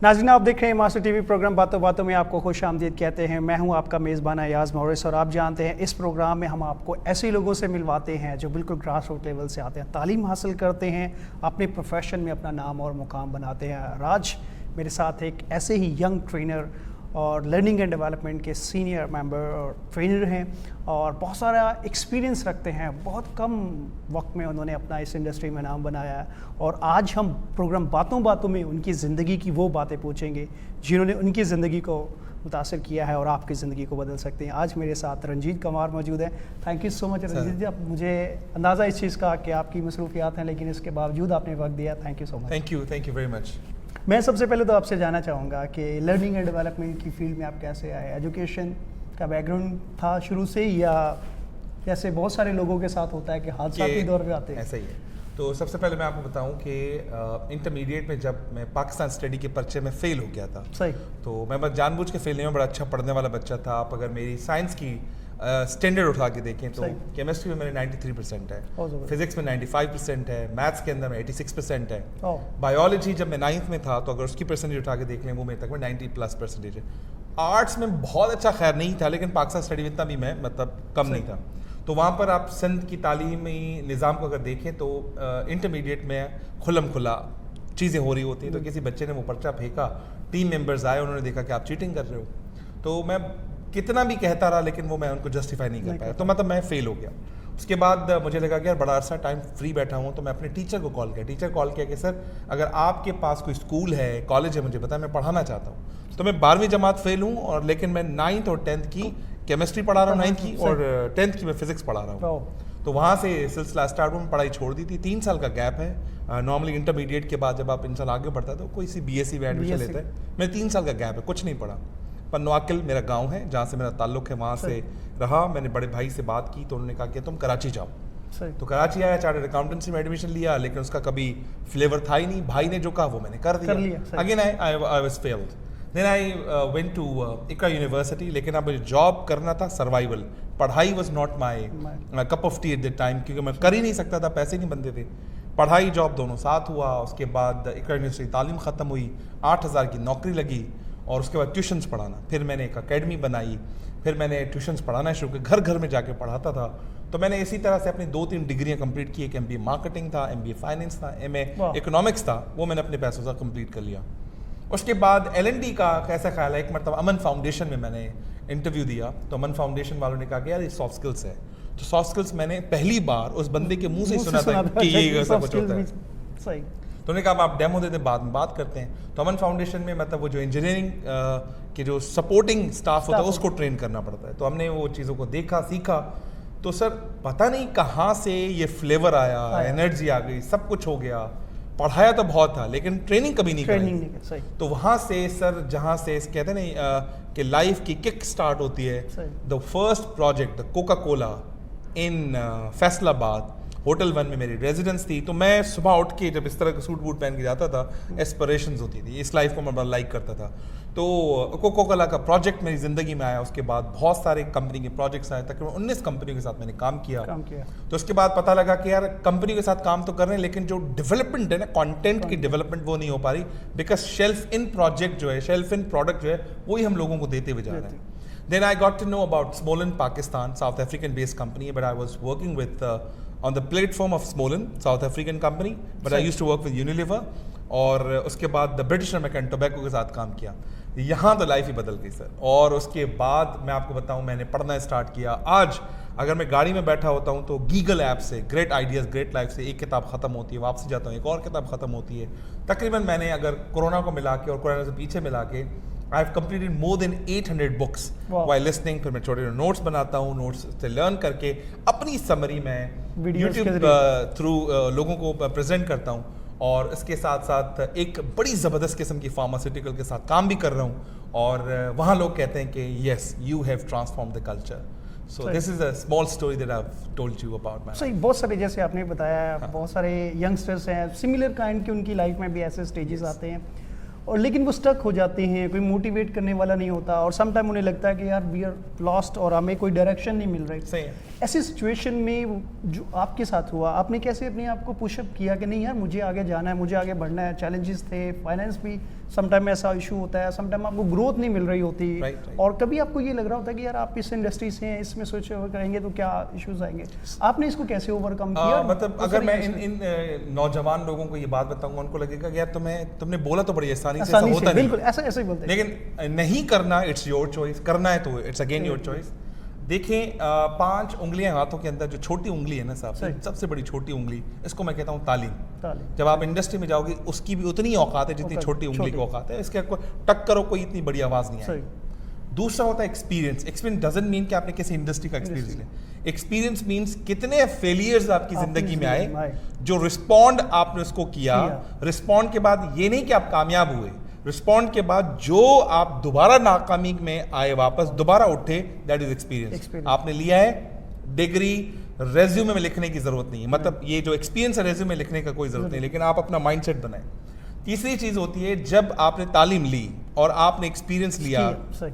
नाज़रीन, आप देख रहे हैं मास्टर टीवी प्रोग्राम बातों बातों में आपको खुश आमदीद कहते हैं। मैं हूं आपका मेज़बान अयाज़ मौरिस और आप जानते हैं इस प्रोग्राम में हम आपको ऐसे लोगों से मिलवाते हैं जो बिल्कुल ग्रास रूट लेवल से आते हैं, तालीम हासिल करते हैं, अपने प्रोफेशन में अपना नाम और मुकाम बनाते हैं। आज मेरे साथ एक ऐसे ही यंग ट्रेनर और लर्निंग एंड डेवलपमेंट के सीनियर मेंबर और ट्रेनर हैं और बहुत सारा एक्सपीरियंस रखते हैं। बहुत कम वक्त में उन्होंने अपना इस इंडस्ट्री में नाम बनाया है और आज हम प्रोग्राम बातों बातों में उनकी ज़िंदगी की वो बातें पूछेंगे जिन्होंने उनकी ज़िंदगी को मुतासर किया है और आपकी ज़िंदगी को बदल सकते हैं। आज मेरे साथ रंजीत कुमार मौजूद है। Thank you so much Ranjeet ji. अब मुझे अंदाज़ा इस चीज़ का कि आपकी मसरूफियात हैं, लेकिन इसके बावजूद आपने वक्त दिया। Thank you so much. Thank you very much. मैं सबसे पहले तो आपसे जानना चाहूँगा कि लर्निंग एंड डेवलपमेंट की फील्ड में आप कैसे आए? एजुकेशन का बैकग्राउंड था शुरू से या जैसे बहुत सारे लोगों के साथ होता है कि हादसाती दौर पे आते हैं? ऐसा ही है। तो सबसे पहले मैं आपको बताऊं कि इंटरमीडिएट में जब मैं पाकिस्तान स्टडी के पर्चे में फेल हो गया था, सही, तो मैं बस जानबूझ के फेल नहीं हुआ, बड़ा अच्छा पढ़ने वाला बच्चा था। आप अगर मेरी साइंस की स्टैंडर्ड उठा के देखें तो केमिस्ट्री में मेरे 93% है, फिजिक्स में 95% है, मैथ्स के अंदर में 86% है, बायोलॉजी जब मैं 9th में था तो अगर उसकी परसेंटेज उठा के देख लें वो मेरे तक में 90+ % है। आर्ट्स में बहुत अच्छा खैर नहीं था, लेकिन पाकिस्तान स्टडी में इतना भी मैं मतलब कम नहीं था। तो वहाँ पर आप सिंध की तालीमी निज़ाम को अगर देखें तो इंटरमीडिएट में खुल्लम खुला चीज़ें हो रही होती हैं। तो किसी बच्चे ने वो पर्चा फेंका, टीम मेंबर्स आए, उन्होंने देखा कि आप चीटिंग कर रहे हो, तो मैं कितना भी कहता रहा लेकिन वो मैं उनको जस्टिफाई नहीं कर पाया, तो मतलब मैं फेल हो गया। उसके बाद मुझे लगा कि यार बड़ा अरसा टाइम फ्री बैठा हूँ, तो मैं अपने टीचर को कॉल किया। टीचर कॉल किया कि सर अगर आपके पास कोई स्कूल है, कॉलेज है, मुझे बताएं, मैं पढ़ाना चाहता हूँ। तो मैं 12वीं जमात फेल हूँ और लेकिन मैं 9th और 10th की केमिस्ट्री पढ़ा रहा हूँ, 9th की, और 10th की मैं फिजिक्स पढ़ा रहा हूँ। तो वहाँ से सिलसिला स्टार्ट हुआ, मैं पढ़ाई छोड़ दी थी। 3 साल का गैप है। नॉर्मली इंटरमीडिएट के बाद जब आप इंसान आगे बढ़ता है तो कोई सी BSc में एडमिशन लेता है। मेरे 3 साल का गैप है, कुछ नहीं पढ़ा। पन्नवाकिल मेरा गांव है जहाँ से मेरा ताल्लुक है, वहाँ से रहा। मैंने बड़े भाई से बात की तो उन्होंने कहा कि तुम कराची जाओ। तो कराची आया, चार्टर्ड अकाउंटेंसी में एडमिशन लिया, लेकिन उसका कभी फ्लेवर था ही नहीं। भाई ने जो कहा वो मैंने कर दिया। Again I was failed. Then I went to Iqra university, लेकिन अब मुझे जॉब करना था, सर्वाइवल। पढ़ाई was not my cup of tea at the time, क्योंकि मैं कर ही नहीं सकता था, पैसे नहीं बनते थे। पढ़ाई जॉब दोनों साथ हुआ। उसके बाद इकरा यूनिवर्सिटी तालीम ख़त्म हुई, 8000 की नौकरी लगी और उसके बाद ट्यूशन्स पढ़ाना। फिर मैंने एक एकेडमी बनाई, फिर मैंने ट्यूशन्स पढ़ाना शुरू किया, घर घर में जाके पढ़ाता था। तो मैंने इसी तरह से अपनी 2-3 डिग्रियां कंप्लीट की। एक MBA मार्केटिंग था, MBA फाइनेंस था, MA इकोनॉमिक्स था, वो मैंने अपने पैसों से कंप्लीट कर लिया। उसके बाद LND का कैसा ख्याल है, एक मतलब अमन फाउंडेशन में मैंने इंटरव्यू दिया, तो अमन फाउंडेशन वालों ने कहा कि यार ये सॉफ्ट स्किल्स है। तो सॉफ्ट स्किल्स मैंने पहली बार उस बंदे के मुंह से सुना था कि ये ऐसा कुछ होता है। सही। तो उन्होंने कहा आप डेमो दे दें, बाद में बात करते हैं। तो अमन फाउंडेशन में मतलब वो जो इंजीनियरिंग के जो सपोर्टिंग स्टाफ होता है उसको ट्रेन करना पड़ता है। तो हमने वो चीज़ों को देखा, सीखा। तो सर पता नहीं कहाँ से ये फ्लेवर आया, एनर्जी आ गई, सब कुछ हो गया। पढ़ाया तो बहुत था लेकिन ट्रेनिंग कभी नहीं करी। तो वहाँ से सर, जहाँ से कहते हैं ना कि लाइफ की किक स्टार्ट होती है, the first project Coca Cola in Faisalabad, hotel 1 में मेरी रेजिडेंस थी। तो मैं सुबह उठ के जब इस तरह का सूट वूट पहन के जाता था, एस्पिरेशंस होती थी, इस लाइफ को मैं बड़ा लाइक करता था। तो कोका कोला का प्रोजेक्ट मेरी ज़िंदगी में आया। उसके बाद बहुत सारे कंपनी के प्रोजेक्ट्स आए, तकरीबन 19 कंपनियों के साथ मैंने काम किया। तो उसके बाद पता लगा कि यार कंपनी के साथ काम तो कर रहे हैं, लेकिन जो डेवलपमेंट है ना, कंटेंट की डेवलपमेंट, वो नहीं हो पा रही, बिकॉज शेल्फ इन प्रोजेक्ट जो है, शेल्फ इन प्रोडक्ट जो है, वही हम लोगों को देते हुए जा रहे हैं। Then I got to know about Smollan Pakistan, South African based company, but I was working with on the platform of Smollan, South African company, but I used to work with Unilever, और उसके बाद the British American tobacco के साथ काम किया। यहाँ तो life ही बदल गई सर। और उसके बाद मैं आपको बताऊँ, मैंने पढ़ना स्टार्ट किया। आज अगर मैं गाड़ी में बैठा होता हूँ तो गीगल ऐप से ग्रेट आइडियाज़ ग्रेट लाइफ से एक किताब ख़त्म होती है, वापसी जाता हूँ, एक और किताब ख़त्म होती है। तकरीबन मैंने अगर कोरोना को मिला के और कोरोना से पीछे मिला के I have completed more than 800 books while listening। फिर मैं छोटे नोट्स बनाता हूँ, नोट्स से लर्न करके अपनी समरी में यूट्यूब थ्रू लोगों को प्रेजेंट करता हूँ। और इसके साथ साथ एक बड़ी ज़बरदस्त किस्म की फार्मास्यूटिकल के साथ काम भी कर रहा हूँ, और वहाँ लोग कहते हैं कि yes you have transform the culture. So this is a small story that I have told you about my. सही, बहुत सारे जैसे आपने बताया, बहुत सारे यंगस्टर्स हैं सिमिलर काइंड के, उनकी लाइफ में भी ऐसे स्टेजेस आते हैं और लेकिन वो स्टक हो जाते हैं, कोई मोटिवेट करने वाला नहीं होता और सम टाइम उन्हें लगता है कि यार वी आर लॉस्ट और हमें कोई डायरेक्शन नहीं मिल रही। सही है। ऐसी सिचुएशन में जो आपके साथ हुआ, आपने कैसे अपने आप को पुशअप किया कि नहीं यार मुझे आगे जाना है, मुझे आगे बढ़ना है? चैलेंजेस थे, फाइनेंस भी समटाइम ऐसा इशू होता है, समटाइम आपको ग्रोथ नहीं मिल रही होती, Right. और कभी आपको ये लग रहा होता है कि यार आप इस इंडस्ट्री से हैं, इसमें स्विच ओवर करेंगे तो क्या इश्यूज आएंगे, आपने इसको कैसे ओवरकम किया? मतलब अगर मैं इन नौजवान लोगों को ये बात बताऊंगा, उनको लगेगा कि यार तुमने बोला तो बड़ी आसानी से, ऐसा होता नहीं, बिल्कुल ऐसा ऐसे ही बोलते हैं, लेकिन नहीं करना इट्स योर चॉइस, करना है तो इट्स अगेन योर चॉइस। देखें 5 उंगलियां हाथों के अंदर, जो छोटी उंगली है ना साहब, सबसे बड़ी छोटी उंगली, इसको मैं कहता हूँ तालीम। जब आप इंडस्ट्री में जाओगे उसकी भी उतनी औकात है जितनी छोटी उंगली की औकात है, इसके टक करो कोई इतनी बड़ी आवाज नहीं आएगी। दूसरा होता है एक्सपीरियंस। एक्सपीरियंस डजंट मीन कि आपने किसी इंडस्ट्री का एक्सपीरियंस लिया। एक्सपीरियंस मीन्स कितने फेलियर्स आपकी जिंदगी में आए, जो रिस्पॉन्ड आपने उसको किया, रिस्पॉन्ड के बाद ये नहीं कि आप कामयाब हुए, रिस्पॉन्ड के बाद जो आप दोबारा नाकामी में आए, वापस दोबारा उठे, दैट इज एक्सपीरियंस। आपने लिया है डिग्री, रेज्यूमे में लिखने की जरूरत नहीं है, मतलब ये जो एक्सपीरियंस है रेज्यूमे में लिखने का कोई जरूरत नहीं, लेकिन आप अपना माइंडसेट बनाएं। तीसरी चीज होती है जब आपने तालीम ली और आपने एक्सपीरियंस लिया,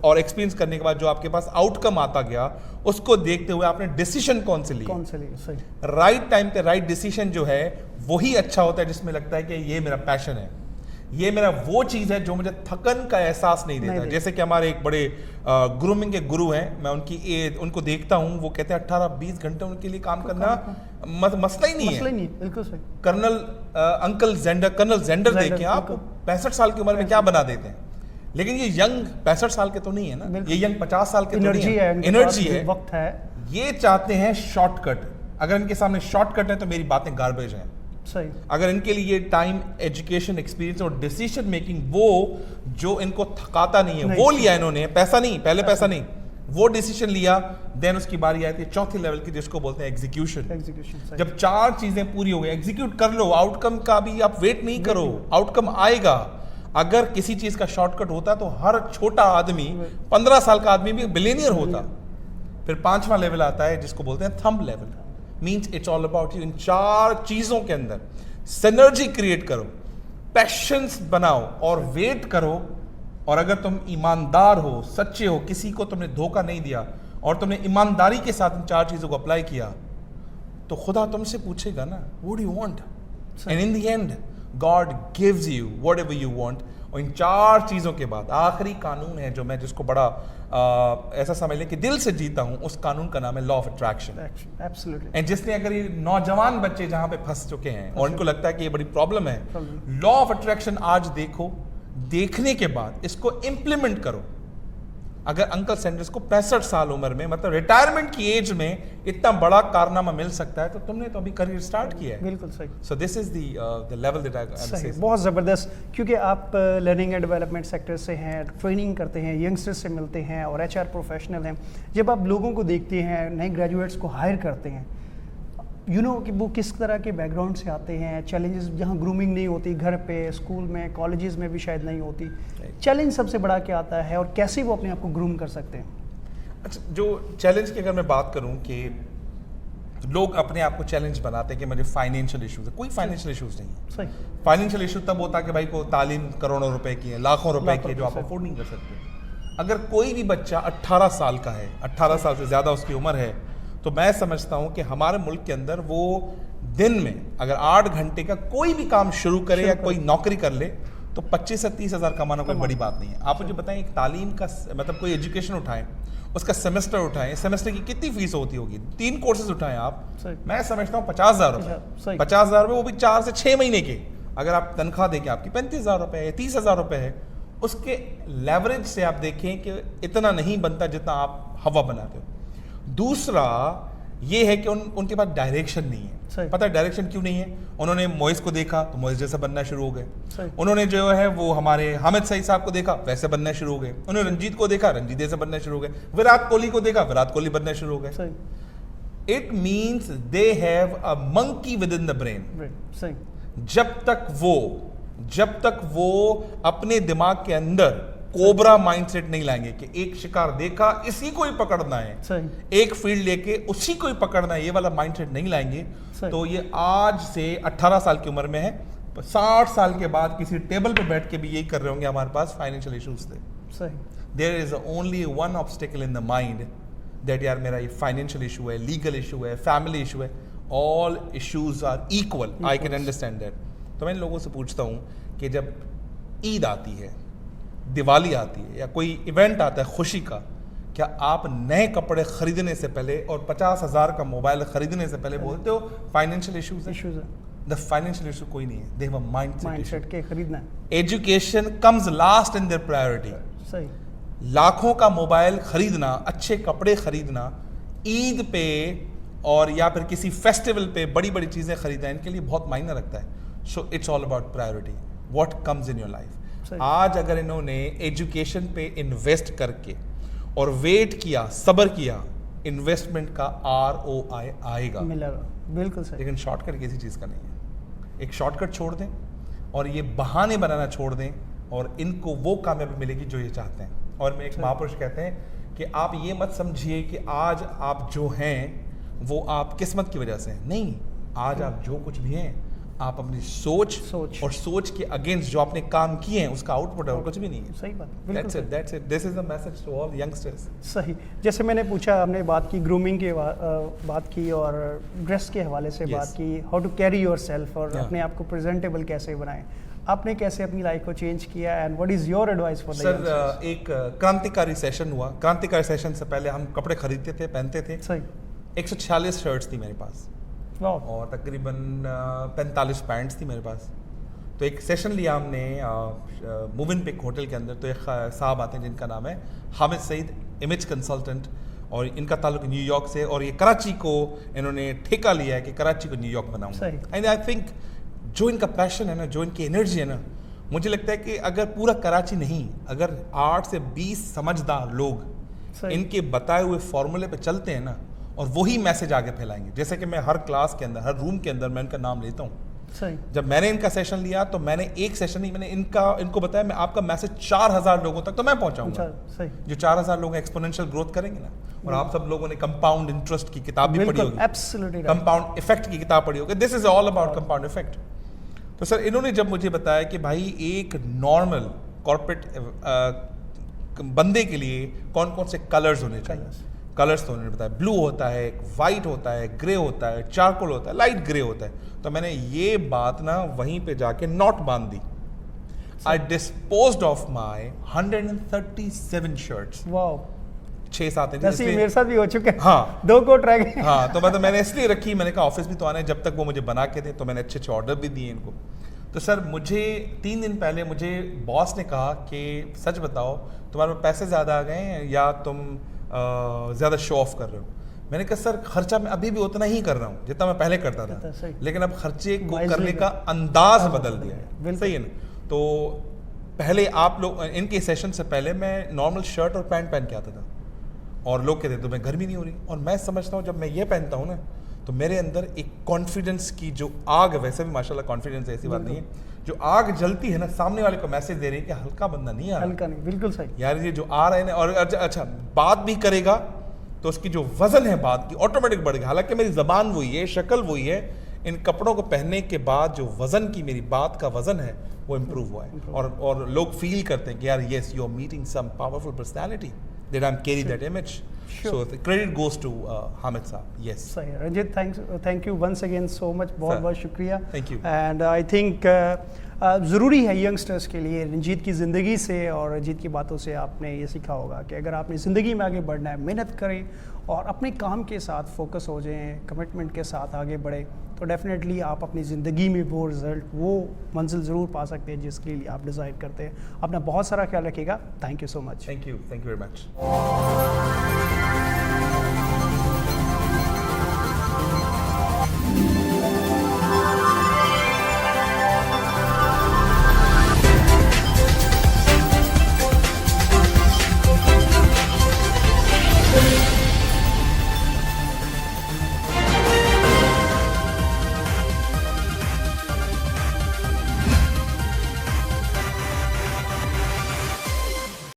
और एक्सपीरियंस करने के बाद जो आपके पास आउटकम आता गया, उसको देखते हुए आपने डिसीजन कौन से लिए। राइट टाइम पे राइट डिसीजन जो है वही अच्छा होता है, जिसमें लगता है कि ये मेरा पैशन है, ये मेरा वो चीज है जो मुझे थकन का एहसास नहीं देता। जैसे कि हमारे एक बड़े ग्रूमिंग के गुरु हैं, मैं उनको देखता हूँ, वो कहते हैं 18-20 घंटे उनके लिए काम करना मसला ही नहीं है। बिल्कुल सही। कर्नल जेंडर देखें आप, 65 साल की उम्र में क्या बना देते हैं, लेकिन ये यंग 65 साल के तो नहीं है ना, ये यंग 50 साल के तो नहीं है, एनर्जी है, वक्त है। ये चाहते हैं शॉर्टकट। अगर इनके सामने शॉर्टकट है तो मेरी बातें गार्बेज हैं। सही। अगर इनके लिए टाइम, एजुकेशन, एक्सपीरियंस और डिसीजन मेकिंग, वो जो इनको थकाता नहीं है, वो लिया इन्होंने, पैसा नहीं, पहले पैसा नहीं, वो डिसीजन लिया, देन उसकी बारी आती है चौथी लेवल की, जिसको बोलते हैं एग्जीक्यूशन। जब 4 चीजें पूरी हो गई, एग्जीक्यूट कर लो, आउटकम का भी आप वेट नहीं करो, आउटकम आएगा। अगर किसी चीज का शॉर्टकट होता तो हर छोटा आदमी, 15 साल का आदमी भी बिलियनियर होता। फिर 5वां लेवल आता है जिसको बोलते हैं thumb level. Means it's all about you. इन 4 चीजों के अंदर सिनर्जी क्रिएट करो, पैशंस बनाओ और वेट करो। और अगर तुम ईमानदार हो, सच्चे हो, किसी को तुमने धोखा नहीं दिया और तुमने ईमानदारी के साथ इन 4 चीजों को अप्लाई किया, तो खुदा तुमसे पूछेगा ना, what do you want, and in the end God gives you whatever you want. और इन 4 चीजों के बाद आखिरी कानून है जो मैं जिसको बड़ा ऐसा समझ लें कि दिल से जीता हूं, उस कानून का नाम है law of attraction. Absolutely. And जिसने, अगर ये नौजवान बच्चे जहां पे फंस चुके हैं और इनको लगता है कि ये बड़ी प्रॉब्लम है, लॉ ऑफ अट्रैक्शन आज देखो, देखने के बाद इसको इंप्लीमेंट करो। अगर अंकल सैंडर्स को 65 साल उम्र में, मतलब रिटायरमेंट की एज में, इतना बड़ा कारनामा मिल सकता है, तो तुमने तो अभी करियर स्टार्ट किया है। बिल्कुल सही। So this is the level that I से। बहुत ज़बरदस्त, क्योंकि आप लर्निंग एंड डेवलपमेंट सेक्टर से हैं, ट्रेनिंग करते हैं, यंगस्टर्स से मिलते हैं और HR प्रोफेशनल हैं। जब आप लोगों को देखते हैं, नए ग्रेजुएट्स को हायर करते हैं, कि वो किस तरह के बैकग्राउंड से आते हैं, चैलेंजेस जहाँ ग्रूमिंग नहीं होती, घर पे, स्कूल में, कॉलेजेस में भी शायद नहीं होती, चैलेंज सबसे बड़ा क्या आता है और कैसे वो अपने आप को ग्रूम कर सकते हैं? अच्छा, जो चैलेंज की अगर मैं बात करूं कि लोग अपने आप को चैलेंज बनाते हैं कि मुझे फाइनेंशियल इश्यूज है, कोई फाइनेंशियल इश्यूज नहीं है। सही। फाइनेंशियल इशू तब होता है कि भाई को तालीम करोड़ों रुपए की है, लाखों रुपए की है, जो आप अफोर्ड नहीं कर सकते। अगर कोई भी बच्चा 18 साल का है, 18 साल से ज्यादा उसकी उम्र है, तो मैं समझता हूं कि हमारे मुल्क के अंदर वो दिन में अगर 8 घंटे का कोई भी काम शुरू करे या कोई नौकरी कर ले, तो 25 से 30 हज़ार कमाना कोई बड़ी बात नहीं है। आप मुझे बताएं, एक तालीम का मतलब कोई एजुकेशन उठाएं, उसका सेमेस्टर उठाएं, सेमेस्टर की कितनी फीस होती होगी, 3 कोर्सेज उठाएं आप, मैं समझता हूँ 50,000 रुपये, 50,000 रुपये, वो भी 4 से 6 महीने के। अगर आप तनख्वाह देखें, आपकी 35,000 रुपये है, 30,000 रुपये है, उसके लेवरेज से आप देखें कि इतना नहीं बनता जितना आप हवा बनाते हो। दूसरा ये है कि उनके पास डायरेक्शन नहीं है। पता है डायरेक्शन क्यों नहीं है? उन्होंने मोइस को देखा तो मोइस जैसा बनना शुरू हो गए। उन्होंने जो है वो हमारे हामिद सईद साहब को देखा, वैसे बनना शुरू हो गए। उन्होंने रंजीत को देखा, रंजीत जैसा बनना शुरू हो गए। विराट कोहली को देखा, विराट कोहली बनना शुरू हो गए। It means they have a monkey with in the brain. जब तक वो अपने दिमाग के अंदर कोबरा माइंडसेट नहीं लाएंगे कि एक शिकार देखा, इसी को ही पकड़ना है, एक फील्ड लेके उसी को ही पकड़ना है, ये वाला माइंडसेट नहीं लाएंगे, तो ये आज से 18 साल की उम्र में है, 60 साल के बाद किसी टेबल पे बैठ के भी यही कर रहे होंगे, हमारे पास फाइनेंशियल इश्यूज थे। There is only one obstacle in the mind, that यार मेरा ये फाइनेंशियल इशू है, लीगल इशू है, फैमिली इशू है, all issues are equal, I can understand that. तो मैं इन लोगों से पूछता हूँ कि जब ईद आती है, दिवाली आती है, या कोई इवेंट आता है खुशी का, क्या आप नए कपड़े खरीदने से पहले और 50,000 का मोबाइल खरीदने से पहले बोलते हो फाइनेंशियल इश्यूज है? द फाइनेंशियल इशू कोई नहीं है, दे हैव अ माइंडसेट के खरीदना है। Education comes last in their priority. सही। लाखों का मोबाइल खरीदना, अच्छे कपड़े खरीदना, ईद पे और या फिर किसी फेस्टिवल पे बड़ी बड़ी चीज़ें खरीदना, इनके लिए बहुत मायने रखता है। So it's all about priority, what comes in your life. आज अगर इन्होंने एजुकेशन पे इन्वेस्ट करके और वेट किया, सब्र किया, इन्वेस्टमेंट का ROI आएगा, मिलेगा। बिल्कुल सही। लेकिन शॉर्टकट किसी चीज़ का नहीं है। एक शॉर्टकट छोड़ दें और ये बहाने बनाना छोड़ दें और इनको वो कामयाबी मिलेगी जो ये चाहते हैं। और मैं एक महापुरुष कहते हैं कि आप ये मत समझिए कि आज आप जो हैं वो आप किस्मत की वजह से हैं, नहीं, आज आप जो कुछ भी हैं आप अपनी सोच और सोच के अगेंस्ट जो आपने काम किए हैं उसका आउटपुट है और कुछ भी नहीं है। सही बात। That's it. This is the message to all youngsters. सही। जैसे मैंने पूछा, हमने बात की ग्रूमिंग की, बात की और ड्रेस के हवाले से बात की, हाउ टू कैरी योरसेल्फ और अपने आप को प्रेजेंटेबल कैसे बनाएं, आपने कैसे अपनी लाइफ को चेंज किया and what is your advice for the sir? एक क्रांतिकारी सेशन हुआ। क्रांतिकारी सेशन से पहले हम कपड़े खरीदते थे, पहनते थे। सही। 146 शर्ट्स थी मेरे पास और तकरीबन 45 पैंट्स थी मेरे पास। तो एक सेशन लिया हमने मूविन पिक होटल के अंदर। तो एक साहब आते हैं जिनका नाम है हामिद सईद, इमेज कंसल्टेंट, और इनका ताल्लुक न्यूयॉर्क से, और ये कराची को इन्होंने ठेका लिया है कि कराची को न्यूयॉर्क बनाऊंगा। एंड आई थिंक जो इनका पैशन है ना, जो इनकी एनर्जी है ना, मुझे लगता है कि अगर पूरा कराची नहीं, अगर 8 से 20 समझदार लोग इनके बताए हुए फॉर्मूले पे चलते हैं ना, और वही मैसेज आगे फैलाएंगे। जैसे कि मैं हर क्लास के अंदर, हर रूम के अंदर मैं इनका नाम लेता हूँ। जब मैंने इनका सेशन लिया तो मैंने एक सेशन नहीं, मैंने इनको बताया मैं आपका मैसेज 4000 लोगों तक तो मैं पहुंचाऊंगा। जो 4000 लोग एक्सपोनेंशियल ग्रोथ करेंगे ना। और आप सब लोगों ने कंपाउंड इंटरेस्ट की किताब भी पढ़ी होगी, कंपाउंड इफेक्ट की किताब पढ़ी होगी। This is all about compound effect. तो सर इन्होंने जब मुझे बताया कि भाई एक नॉर्मल कॉर्पोरेट बंदे के लिए कौन कौन से कलर्स होने चाहिए, कलर्स तो उन्होंने बताया, ब्लू होता है, वाइट होता है, ग्रे होता है, चारकोल होता है, लाइट ग्रे होता है। तो मैंने ये बात ना वहीं पे जाके नोट बांध दी। I disposed of my 137 shirts. 6-7 inch मेरे साथ भी हो चुके हैं। हाँ, 2 कोट रह गए। हाँ, तो मैंने इसलिए रखी, मैंने कहा ऑफिस भी तो आना है, जब तक वो मुझे बना के दे। तो मैंने अच्छे ऑर्डर भी दिए इनको। तो सर मुझे 3 दिन पहले मुझे बॉस ने कहा कि सच बताओ तुम्हारे पैसे ज़्यादा आ गए हैं या तुम ज़्यादा शो ऑफ कर रहे हो। मैंने कहा सर खर्चा मैं अभी भी उतना ही कर रहा हूँ जितना मैं पहले करता था, लेकिन अब खर्चे को करने का अंदाज बदल दिया है। सही है ना? तो पहले आप लोग इनके सेशन से पहले मैं नॉर्मल शर्ट और पैंट पहन के आता था और लोग कहते तो मैं गर्मी नहीं हो रही। और मैं समझता हूँ जब मैं ये पहनता हूँ ना तो मेरे अंदर एक कॉन्फिडेंस की जो आग, वैसे भी माशाल्लाह कॉन्फिडेंस ऐसी बात नहीं है, जो आग जलती है ना, सामने वाले को मैसेज दे रही है कि हल्का बंदा नहीं आ रहा। हल्का नहीं, बिल्कुल सही यार, ये जो आ रहे हैं ना, और अच्छा बात भी करेगा तो उसकी जो वजन है बात की ऑटोमेटिक बढ़ गया। हालांकि मेरी जबान वही है, शक्ल वही है, इन कपड़ों को पहनने के बाद जो वजन की मेरी बात का वजन है वो इम्प्रूव हुआ है। और लोग फील करते हैं कि यार yes you are meeting some powerful personality that I am carry that image. So the credit goes to Hamid साहब. Yes. सही है Ranjit, thank you once again so much, बहुत शुक्रिया. Thank you. And I think ज़रूरी है youngsters के लिए रंजीत की ज़िंदगी से और रंजीत की बातों से आपने ये सीखा होगा कि अगर आपने ज़िंदगी में आगे बढ़ना है, मेहनत करें और अपने काम के साथ फोकस हो जाएं, कमिटमेंट के साथ आगे बढ़े, तो डेफिनेटली आप अपनी ज़िंदगी में वो रिज़ल्ट, वो मंजिल ज़रूर पा सकते हैं जिसके लिए आप डिज़ाइन करते हैं. अपना बहुत सारा ख्याल रखिएगा. Thank you so much. Thank you very much.